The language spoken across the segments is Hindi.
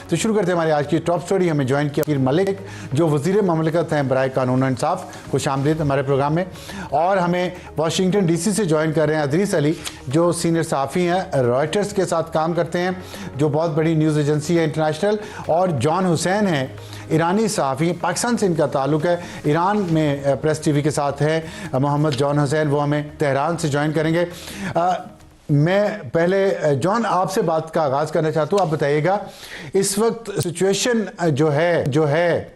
तो शुरू करते हैं हमारी आज की टॉप स्टोरी। हमें ज्वाइन किया अकील मलिक, जो वज़ीर ममलिकत हैं बराए कानून और इंसाफ। खुशामदीद हमारे प्रोग्राम में। और हमें वाशिंगटन DC से ज्वाइन कर रहे हैं अदरीस अली, जो सीनियर सहाफ़ी हैं, रॉयटर्स के साथ काम करते हैं, जो बहुत बड़ी न्यूज़ एजेंसी है इंटरनेशनल। और जॉन हुसैन हैं, ईरानी सहाफ़ी, पाकिस्तान से इनका ताल्लुक़ है, ईरान में प्रेस TV के साथ है मोहम्मद जॉन हुसैन, वो हमें तेहरान से ज्वाइन करेंगे। मैं पहले जॉन आपसे बात का आगाज़ करना चाहता हूँ। आप बताइएगा इस वक्त सिचुएशन जो है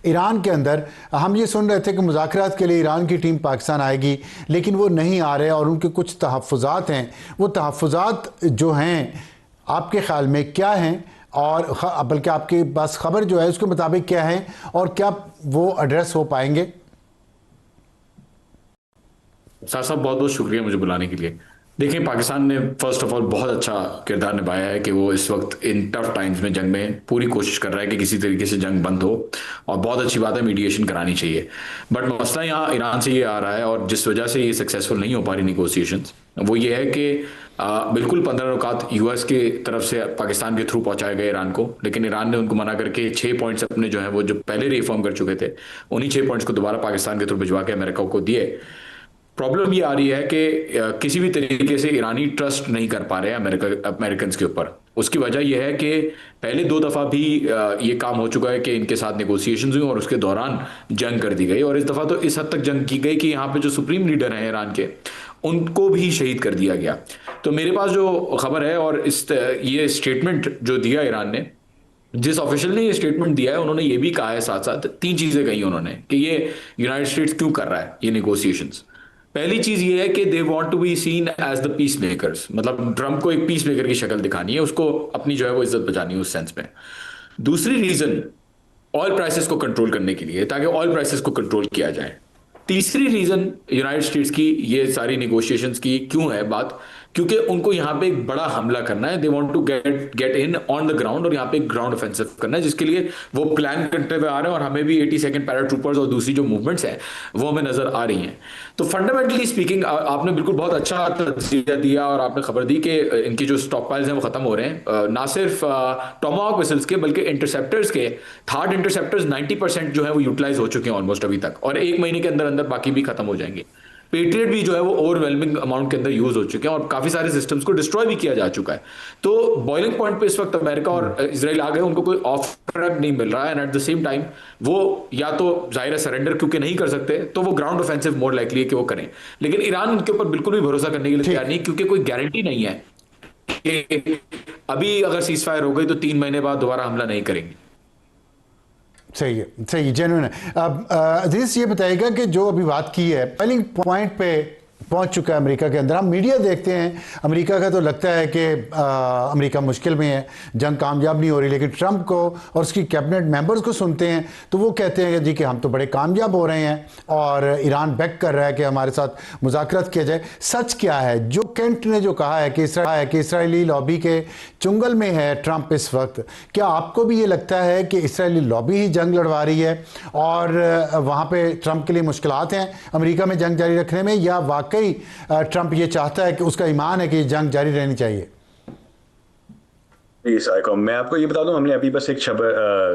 ईरान के अंदर, हम ये सुन रहे थे कि मुज़ाकरात के लिए ईरान की टीम पाकिस्तान आएगी, लेकिन वो नहीं आ रहे और उनके कुछ तहफ़्फ़ुज़ात हैं। वो तहफ़्फ़ुज़ात जो हैं आपके ख़्याल में क्या हैं, और बल्कि आपके पास खबर जो है उसके मुताबिक क्या है, और क्या वो एड्रेस हो पाएंगे? साहब बहुत बहुत शुक्रिया मुझे बुलाने के लिए। देखिए, पाकिस्तान ने फर्स्ट ऑफ ऑल बहुत अच्छा किरदार निभाया है कि वो इस वक्त इन टफ टाइम्स में जंग में पूरी कोशिश कर रहा है कि किसी तरीके से जंग बंद हो, और बहुत अच्छी बात है, मीडिएशन करानी चाहिए। बट मसला यहाँ ईरान से ये आ रहा है, और जिस वजह से ये सक्सेसफुल नहीं हो पा रही निगोसिएशंस, वो ये है कि बिल्कुल 15 रुकात US की तरफ से पाकिस्तान के थ्रू पहुंचाए गए ईरान को, लेकिन ईरान ने उनको मना करके 6 पॉइंट्स अपने जो है वो जो पहले रिफॉर्म कर चुके थे, उन्हीं 6 पॉइंट्स को दोबारा पाकिस्तान के थ्रू भिजवा के अमेरिका को दिए। प्रॉब्लम ये आ रही है कि किसी भी तरीके से ईरानी ट्रस्ट नहीं कर पा रहे हैं अमेरिकन के ऊपर। उसकी वजह यह है कि पहले 2 दफ़ा भी ये काम हो चुका है कि इनके साथ नेगोशिएशंस हुई और उसके दौरान जंग कर दी गई, और इस दफ़ा तो इस हद तक जंग की गई कि यहाँ पे जो सुप्रीम लीडर हैं ईरान के, उनको भी शहीद कर दिया गया। तो मेरे पास जो खबर है, और ये स्टेटमेंट जो दिया ईरान ने, जिस ऑफिशियल ने ये स्टेटमेंट दिया है, उन्होंने ये भी कहा है, साथ साथ 3 चीजें कही उन्होंने कि ये यूनाइटेड स्टेट्स क्यों कर रहा है ये नेगोशिएशंस। पहली चीज ये है कि they want to be seen as the peace makers, मतलब ट्रंप को एक पीस मेकर की शक्ल दिखानी है, उसको अपनी जो है वो इज्जत बचानी है उस सेंस में। दूसरी रीजन ऑयल प्राइसेस को कंट्रोल करने के लिए, ताकि ऑयल प्राइसेस को कंट्रोल किया जाए। तीसरी रीजन यूनाइटेड स्टेट्स की ये सारी निगोशिएशंस की क्यों है बात, क्योंकि उनको यहाँ पे एक बड़ा हमला करना है। They want to get in on the ground, और यहाँ पे एक ग्राउंड ऑफेंसिव करना है, जिसके लिए वो प्लान करते हुए आ रहे हैं। और हमें भी 82nd पैराट्रूपर्स और दूसरी जो मूवमेंट्स हैं वो हमें नजर आ रही हैं। तो फंडामेंटली स्पीकिंग, आपने बिल्कुल बहुत अच्छा तज्जिया दिया, और आपने खबर दी कि इनकी जो स्टॉक पाइल्स हैं वो खत्म हो रहे हैं, ना सिर्फ टोमाहॉक मिसाइल्स के बल्कि इंटरसेप्टर्स के। थर्ड इंटरसेप्टर्स 90% जो है वो यूटिलाइज हो चुके हैं ऑलमोस्ट अभी तक, और 1 महीने के अंदर अंदर बाकी भी खत्म हो जाएंगे। पेट्रियट भी जो है वो ओवरवेलमिंग अमाउंट के अंदर यूज हो चुके हैं, और काफी सारे सिस्टम्स को डिस्ट्रॉय भी किया जा चुका है। तो बॉइलिंग पॉइंट पे इस वक्त अमेरिका और इजराइल आ गए, उनको कोई ऑफ रैप नहीं मिल रहा है, and at the same time वो या तो जाहिर सरेंडर क्योंकि नहीं कर सकते, तो वो ग्राउंड ऑफेंसिव मोर लाइकली है कि वो करें। लेकिन ईरान उनके ऊपर बिल्कुल भी भरोसा करने के लिए तैयार नहीं, क्योंकि कोई गारंटी नहीं है कि अभी अगर सीज फायर हो गई तो 3 महीने बाद दोबारा हमला नहीं करेंगे। सही है, सही, जेन्युइन है। अब अजीज ये बताइएगा कि जो अभी बात की है, बॉइलिंग पॉइंट पे पहुंच चुका है अमेरिका के अंदर। हम मीडिया देखते हैं अमेरिका का, तो लगता है कि अमेरिका मुश्किल में है, जंग कामयाब नहीं हो रही। लेकिन ट्रंप को और उसकी कैबिनेट मेंबर्स को सुनते हैं तो वो कहते हैं जी कि हम तो बड़े कामयाब हो रहे हैं, और ईरान बैक कर रहा है कि हमारे साथ मुज़ाकरात किया जाए। सच क्या है? जो केंट ने जो कहा है कि इसराइली लॉबी के चुंगल में है ट्रंप इस वक्त, क्या आपको भी ये लगता है कि इसराइली लॉबी ही जंग लड़वा रही है, और वहाँ पे ट्रंप के लिए मुश्किलात हैं अमेरिका में जंग जारी रखने में, या वाकई ट्रंप ये चाहता है कि उसका ईमान है कि जंग जारी रहनी चाहिए? जी साइको, मैं आपको ये बता दूं, हमने अभी बस एक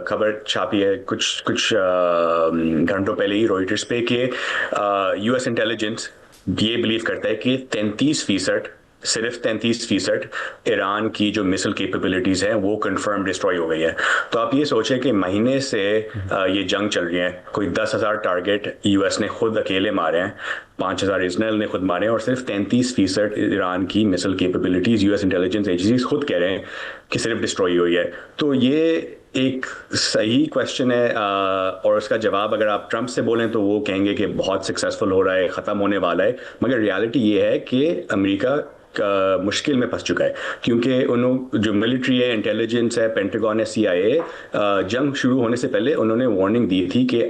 खबर छापी है कुछ घंटों पहले ही रॉयटर्स पे कि US इंटेलिजेंस ये बिलीव करता है कि 33%, सिर्फ 33% ईरान की जो मिसाइल कैपेबिलिटीज़ हैं वो कंफर्म डिस्ट्रॉय हो गई है। तो आप ये सोचें कि महीने से ये जंग चल रही है, कोई 10,000 टारगेट US ने खुद अकेले मारे हैं, 5,000 इजराइल ने खुद मारे हैं, और सिर्फ 33% ईरान की missile capabilities US intelligence agencies खुद कह रहे हैं कि सिर्फ डिस्ट्रॉय हुई है। तो ये एक सही क्वेश्चन है, और उसका जवाब अगर आप ट्रंप से बोलें तो वो कहेंगे कि बहुत सक्सेसफुल हो रहा है, ख़त्म होने वाला है। मगर रियलिटी ये है कि अमेरिका मुश्किल में फंस चुका है, क्योंकि उन्होंने जो मिलिट्री है, इंटेलिजेंस है, पेंटागन है, CIA, जंग शुरू होने से पहले उन्होंने वार्निंग दी थी कि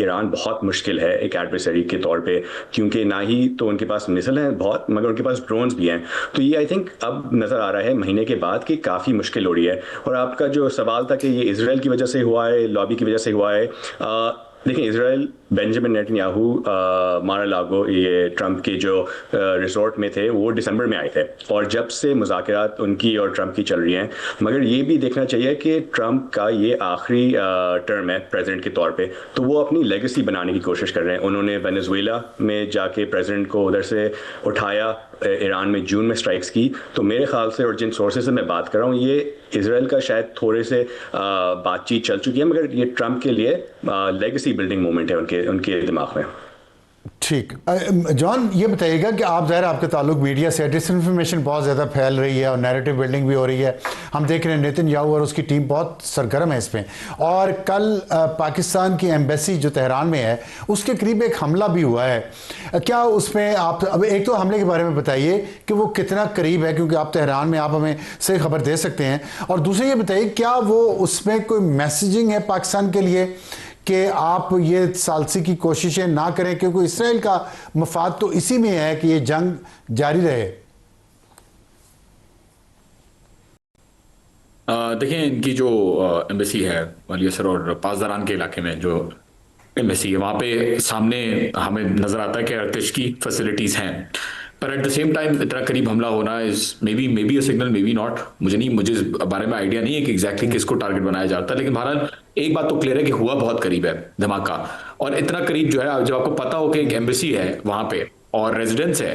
ईरान बहुत मुश्किल है एक एडवर्सरी के तौर पे, क्योंकि ना ही तो उनके पास मिसाइल हैं बहुत, मगर उनके पास ड्रोन्स भी हैं। तो ये आई थिंक अब नज़र आ रहा है महीने के बाद कि काफ़ी मुश्किल हो रही है। और आपका जो सवाल था कि ये इसराइल की वजह से हुआ है, लॉबी की वजह से हुआ है, देखिए, इसराइल बेंजामिन नेतन्याहू मार लागो ये ट्रंप के जो रिजॉर्ट में थे वो दिसंबर में आए थे, और जब से मुज़ाकरात उनकी और ट्रंप की चल रही हैं। मगर ये भी देखना चाहिए कि ट्रंप का ये आखिरी टर्म है प्रेसिडेंट के तौर पे, तो वो अपनी लेगेसी बनाने की कोशिश कर रहे हैं। उन्होंने वेनेजुएला में जाके प्रेसिडेंट को उधर से उठाया, ईरान में जून में स्ट्राइक्स की। तो मेरे ख्याल से, और जिन सोर्सेज से मैं बात कर रहा हूँ, ये इसराइल का शायद थोड़े से बातचीत चल चुकी है, मगर ये ट्रंप के लिए लेगेसी बिल्डिंग मोमेंट है उनके उनके दिमाग में। ठीक। जॉन, ये बताइएगा कि आप ज़ाहिर आपके ताल्लुक मीडिया से, डिसइंफॉर्मेशन बहुत ज़्यादा फैल रही है और नैरेटिव बिल्डिंग भी हो रही है। हम देख रहे हैं नेतन्याहू और उसकी टीम बहुत सरगर्म है इसमें। और कल पाकिस्तान की एम्बेसी जो तेहरान में है उसके करीब एक हमला भी हुआ है। क्या उसमें आप, अब एक तो हमले के बारे में बताइए कि वो कितना करीब है, क्योंकि आप तेहरान में, आप हमें सही खबर दे सकते हैं। और दूसरा ये बताइए, क्या वो उसमें कोई मैसेजिंग है पाकिस्तान के लिए कि आप ये सालसी की कोशिशें ना करें, क्योंकि इसराइल का मफाद तो इसी में है कि ये जंग जारी रहे? देखिए, इनकी जो एम्बेसी है वालियसर और पासदारान के इलाके में जो एम्बेसी है, वहाँ पे सामने हमें नजर आता है कि अर्कश की फैसिलिटीज हैं, पर एट द सेम टाइम इतना करीब हमला होना is may be a signal, may be not. मुझे इस बारे में आइडिया नहीं है कि एग्जैक्टली किसको टारगेट बनाया जाता है, लेकिन बहरहाल एक बात तो क्लियर है कि हुआ बहुत करीब है धमाका। और इतना करीब जो है, जब आपको पता हो कि एक एम्बेसी है वहां पे और रेजिडेंस है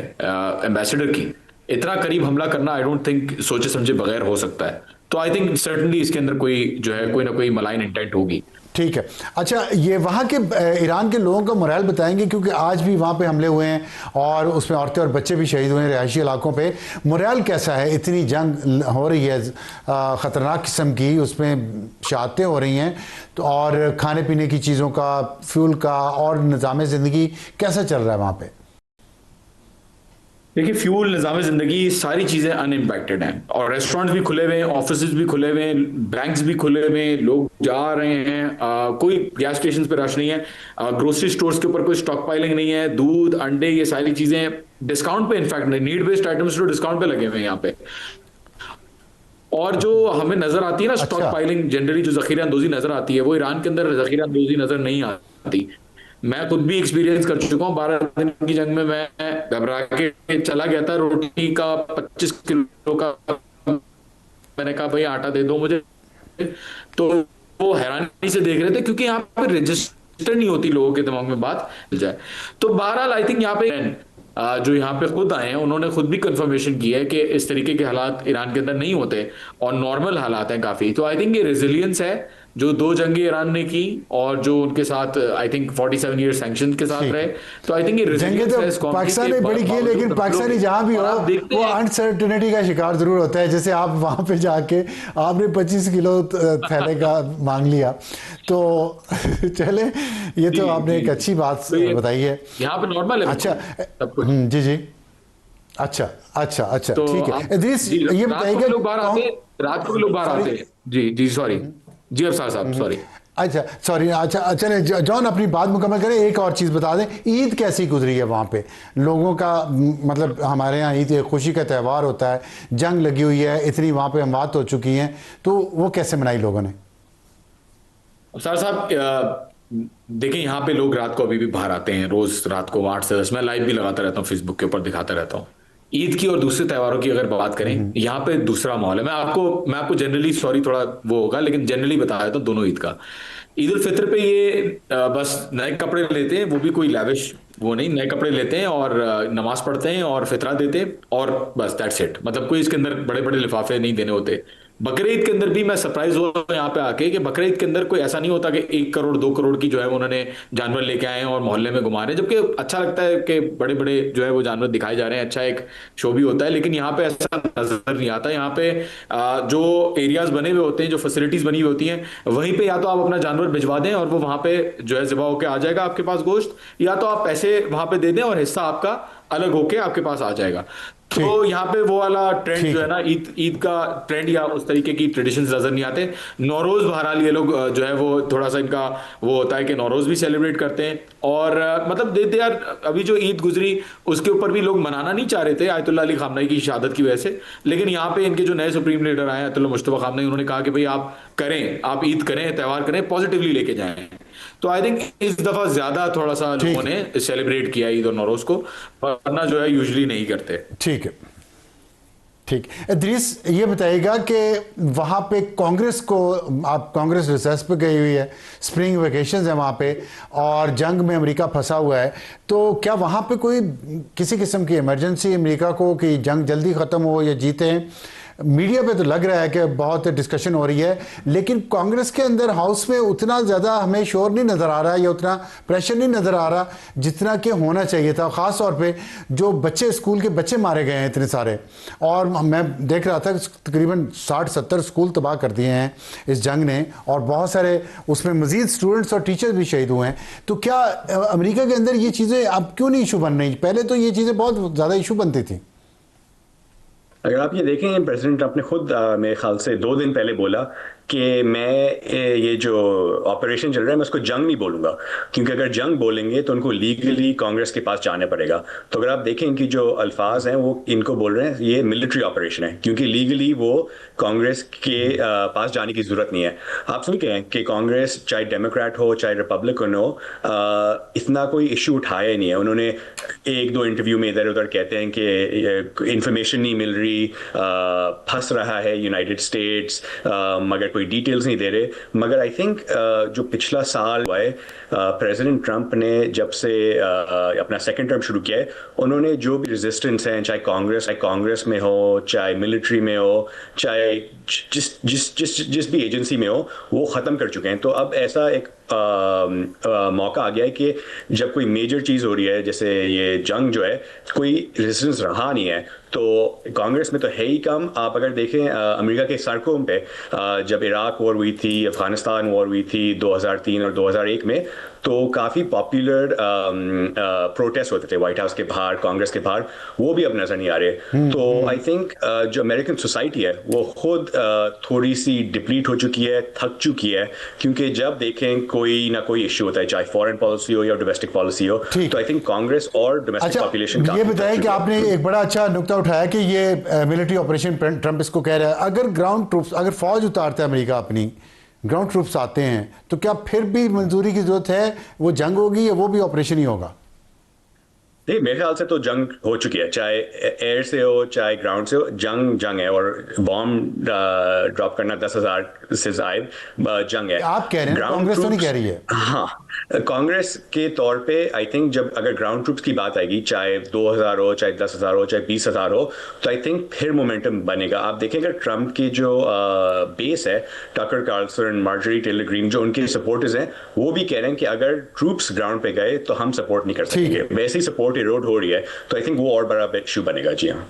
एम्बेसडर की, इतना करीब हमला करना आई डोंट थिंक सोचे समझे बगैर हो सकता है। तो आई थिंक सर्टनली इसके अंदर कोई जो है कोई ना कोई मलाइन इंटेंट होगी। ठीक है। अच्छा, ये वहाँ के ईरान के लोगों का मोराल बताएंगे, क्योंकि आज भी वहाँ पे हमले हुए हैं और उसमें औरतें और बच्चे भी शहीद हुए हैं रिहायशी इलाकों पे। मोराल कैसा है? इतनी जंग हो रही है ख़तरनाक किस्म की, उसमें शहादतें हो रही हैं, तो और खाने पीने की चीज़ों का, फ्यूल का और निज़ाम ज़िंदगी कैसा चल रहा है वहाँ पर? देखिए, फ्यूल, निज़ाम ज़िंदगी, सारी चीज़ें अनइम्पैक्टेड हैं, और रेस्टोरेंट्स भी खुले हुए हैं, ऑफिस भी खुले हुए हैं, बैंक्स भी खुले हुए हैं, लोग जा रहे हैं, कोई गैस स्टेशन पे रश नहीं है, ग्रोसरी स्टोर्स के ऊपर कोई स्टॉक पाइलिंग नहीं है, दूध, अंडे, ये सारी चीज़ें डिस्काउंट पे, इनफैक्ट नीड बेस्ड आइटम्स तो डिस्काउंट पे लगे हुए हैं यहाँ पे। और जो हमें नजर आती है ना स्टॉक पाइलिंग, जनरली जो जखीरा अंदोजी नजर आती है, वो ईरान के अंदर जखीरा अंदोजी नजर नहीं आती। मैं खुद भी एक्सपीरियंस कर चुका हूँ। 12 दिन की जंग में मैं घबरा के चला गया था। रोटी का 25 किलो का मैंने कहा भाई आटा दे दो मुझे, तो वो हैरानी से देख रहे थे, क्योंकि यहाँ पे रजिस्टर नहीं होती लोगों के दिमाग में बात मिल जाए। तो बहरहाल आई थिंक यहाँ पे जो यहाँ पे खुद आए हैं उन्होंने खुद भी कंफर्मेशन की है कि इस तरीके के हालात ईरान के अंदर नहीं होते और नॉर्मल हालात हैं काफी। तो आई थिंक ये रेजिलियंस है जो 2 जंगें ईरान ने की और जो उनके साथ आई थिंक 47 ईयर सैंक्शन के साथ रहे। तो आई थिंक ये रेजिलियंस है। तो पाकिस्तान ने बड़ी की, लेकिन पाकिस्तानी जहां भी हो वो अनसर्टेनिटी का शिकार जरूर होता है। जैसे आप वहां पे जाके आपने 25 किलो थैले का मांग लिया, तो चले, ये तो आपने एक अच्छी बात बताई है। यहाँ पे नॉर्मल है। अच्छा, जी जी, अच्छा अच्छा अच्छा, ठीक है। इदरीस, ये बताइए, लोग बाहर आते हैं, रात को लोग बाहर आते हैं। जी जी, सॉरी जी अफसार साहब, सॉरी। अच्छा, सॉरी। अच्छा, चले जॉन अपनी बात मुकम्मल करें। एक और चीज़ बता दें, ईद कैसी गुजरी है वहाँ पे लोगों का? मतलब हमारे यहाँ ईद खुशी का त्यौहार होता है, जंग लगी हुई है, इतनी वहाँ पे अमवात हो चुकी हैं, तो वो कैसे मनाई लोगों ने? अफसार साहब, देखिए, यहाँ पे लोग रात को अभी भी बाहर आते हैं, रोज रात को 8 से 10। मैं लाइव भी लगाता रहता हूँ, फेसबुक के ऊपर दिखाता रहता हूँ। ईद की और दूसरे त्योहारों की अगर बात करें, यहाँ पे दूसरा माहौल है। मैं आपको जनरली, सॉरी थोड़ा वो होगा, लेकिन जनरली बता देता हूँ दोनों ईद का। ईद उल फित्र पे ये बस नए कपड़े लेते हैं, वो भी कोई लैविश वो नहीं, नए कपड़े लेते हैं और नमाज पढ़ते हैं और फितरा देते हैं, और बस दैट्स इट। मतलब कोई इसके अंदर बड़े बड़े लिफाफे नहीं देने होते। बकरीद के अंदर भी मैं सरप्राइज हुआ यहाँ पे आके कि बकरीद के अंदर कोई ऐसा नहीं होता कि 1 करोड़ 2 करोड़ की जो है उन्होंने जानवर लेके आए हैं और मोहल्ले में घुमा रहे हैं, जबकि अच्छा लगता है कि बड़े बड़े जो है वो जानवर दिखाए जा रहे हैं, अच्छा एक शो भी होता है। लेकिन यहाँ पे ऐसा नजर नहीं आता। यहाँ पे जो एरियाज बने हुए होते हैं, जो फैसिलिटीज बनी हुई होती हैं, वहीं पे या तो आप अपना जानवर भिजवा दें और वो वहां पे जो है ज़िबा होके आ जाएगा आपके पास गोश्त, या तो आप पैसे वहां पे दे दें और हिस्सा आपका अलग होके आपके पास आ जाएगा। तो यहाँ पे वो वाला ट्रेंड जो है ना, ईद का ट्रेंड या उस तरीके की ट्रेडिशंस नजर नहीं आते। नौरोज बहरहाल ये लोग जो है वो थोड़ा सा इनका वो होता है कि नौरोज भी सेलिब्रेट करते हैं, और मतलब दे यार अभी जो ईद गुजरी उसके ऊपर भी लोग मनाना नहीं चाह रहे थे आयतुल्लाह अली खामनेई की शहादत की वजह से। लेकिन यहाँ पे इनके जो नए सुप्रीम लीडर आए अयतुल्लाह मुश्तबा खामनेई, उन्होंने कहा कि भाई आप करें, आप ईद करें, त्यौहार करें, पॉजिटिवली लेके जाएं। तो आई थिंक इस दफा ज्यादा थोड़ा सा लोगों ने सेलिब्रेट किया ईद और नौरोज को, वरना जो है यूजुअली नहीं करते। ठीक है, ठीक। इदरीस, ये बताइएगा कि वहाँ पे कांग्रेस को, आप कांग्रेस रिसर्च पे गई हुई है, स्प्रिंग वेकेशंस है वहाँ पे, और जंग में अमेरिका फंसा हुआ है, तो क्या वहाँ पे कोई किसी किस्म की इमरजेंसी अमेरिका को कि जंग जल्दी ख़त्म हो या जीते हैं? मीडिया पे तो लग रहा है कि बहुत डिस्कशन हो रही है, लेकिन कांग्रेस के अंदर हाउस में उतना ज़्यादा हमें शोर नहीं नज़र आ रहा या उतना प्रेशर नहीं नज़र आ रहा जितना कि होना चाहिए था। ख़ास तौर पे जो बच्चे, स्कूल के बच्चे मारे गए हैं इतने सारे, और मैं देख रहा था तकरीबन 60-70 स्कूल तबाह कर दिए हैं इस जंग ने, और बहुत सारे उसमें मज़ीद स्टूडेंट्स और टीचर्स भी शहीद हुए हैं। तो क्या अमेरिका के अंदर ये चीज़ें अब क्यों नहीं इशू बन रही? पहले तो ये चीज़ें बहुत ज़्यादा इशू बनती थी। अगर आप ये देखें, प्रेसिडेंट ट्रंप ने खुद मेरे ख्याल से 2 दिन पहले बोला कि मैं ये जो ऑपरेशन चल रहा है मैं उसको जंग नहीं बोलूंगा, क्योंकि अगर जंग बोलेंगे तो उनको लीगली कांग्रेस के पास जाना पड़ेगा। तो अगर आप देखें इनकी जो अल्फाज हैं वो इनको बोल रहे हैं ये मिलिट्री ऑपरेशन है, क्योंकि लीगली वो कांग्रेस के पास जाने की जरूरत नहीं है। आप सुन के हैं कि कांग्रेस चाहे डेमोक्रेट हो चाहे रिपब्लिकन हो, इतना कोई इशू उठाया नहीं है। उन्होंने 1-2 इंटरव्यू में इधर उधर कहते हैं कि इंफॉर्मेशन नहीं मिल रही, फंस रहा है यूनाइटेड स्टेट्स, मगर कोई डिटेल्स नहीं दे रहे। मगर आई थिंक जो पिछला साल हुआ है, प्रेसिडेंट ट्रंप ने जब से अपना सेकंड टर्म शुरू किया है, उन्होंने जो भी रेजिस्टेंस है, चाहे कांग्रेस में हो, चाहे मिलिट्री में हो, चाहे जिस भी एजेंसी में हो, वो ख़त्म कर चुके हैं। तो अब ऐसा एक मौका आ गया है कि जब कोई मेजर चीज़ हो रही है, जैसे ये जंग जो है, कोई रेजिस्टेंस रहा नहीं है, तो कांग्रेस में तो है ही कम। आप अगर देखें अमेरिका के सड़कों पे जब इराक वॉर हुई थी, अफगानिस्तान वॉर हुई थी 2003 और 2001 में, तो काफ़ी पॉपुलर प्रोटेस्ट होते थे व्हाइट हाउस के बाहर, कांग्रेस के बाहर, वो भी अब नज़र नहीं आ रहे। तो आई थिंक जो अमेरिकन सोसाइटी है वो खुद थोड़ी सी डिप्लीट हो चुकी है, थक चुकी है, क्योंकि जब देखें कोई ना कोई इशू होता है, चाहे फॉरेन पॉलिसी हो या डोमेस्टिक पॉलिसी हो, तो आई थिंक कांग्रेस और डोमेस्टिक पॉपुलेशन। ये बताएं कि आपने एक बड़ा अच्छा नुकता उठाया कि ये मिलिट्री ऑपरेशन ट्रंप इसको कह रहा है। अगर ग्राउंड ट्रूप्स, अगर फौज उतारता है अमेरिका, अपनी ग्राउंड ट्रूप्स आते हैं, तो क्या फिर भी मंजूरी की जरूरत है? वो जंग होगी या वो भी ऑपरेशन ही होगा? नहीं, मेरे ख्याल से तो जंग हो चुकी है, चाहे एयर से हो चाहे ग्राउंड से हो, जंग है। और बॉम्ब ड्रॉप करना 10,000 से जायद जंग है। आप कह रहे हैं, कांग्रेस तो नहीं कह रही है। हाँ, कांग्रेस के तौर पे आई थिंक जब अगर ग्राउंड ट्रूप्स की बात आएगी, चाहे 2,000 हो, चाहे 10,000 हो, चाहे 20,000 हो, तो आई थिंक फिर मोमेंटम बनेगा। आप देखें अगर ट्रंप की जो बेस है, Tucker Carlson, Marjorie Taylor Greene, जो उनके सपोर्टर्स हैं, वो भी कह रहे हैं कि अगर ट्रूप्स ग्राउंड पे गए तो हम सपोर्ट नहीं कर सकेंगे। वैसे ही सपोर्ट इरोड हो रही है, तो आई थिंक वो और बड़ा इशू बनेगा। जी हाँ।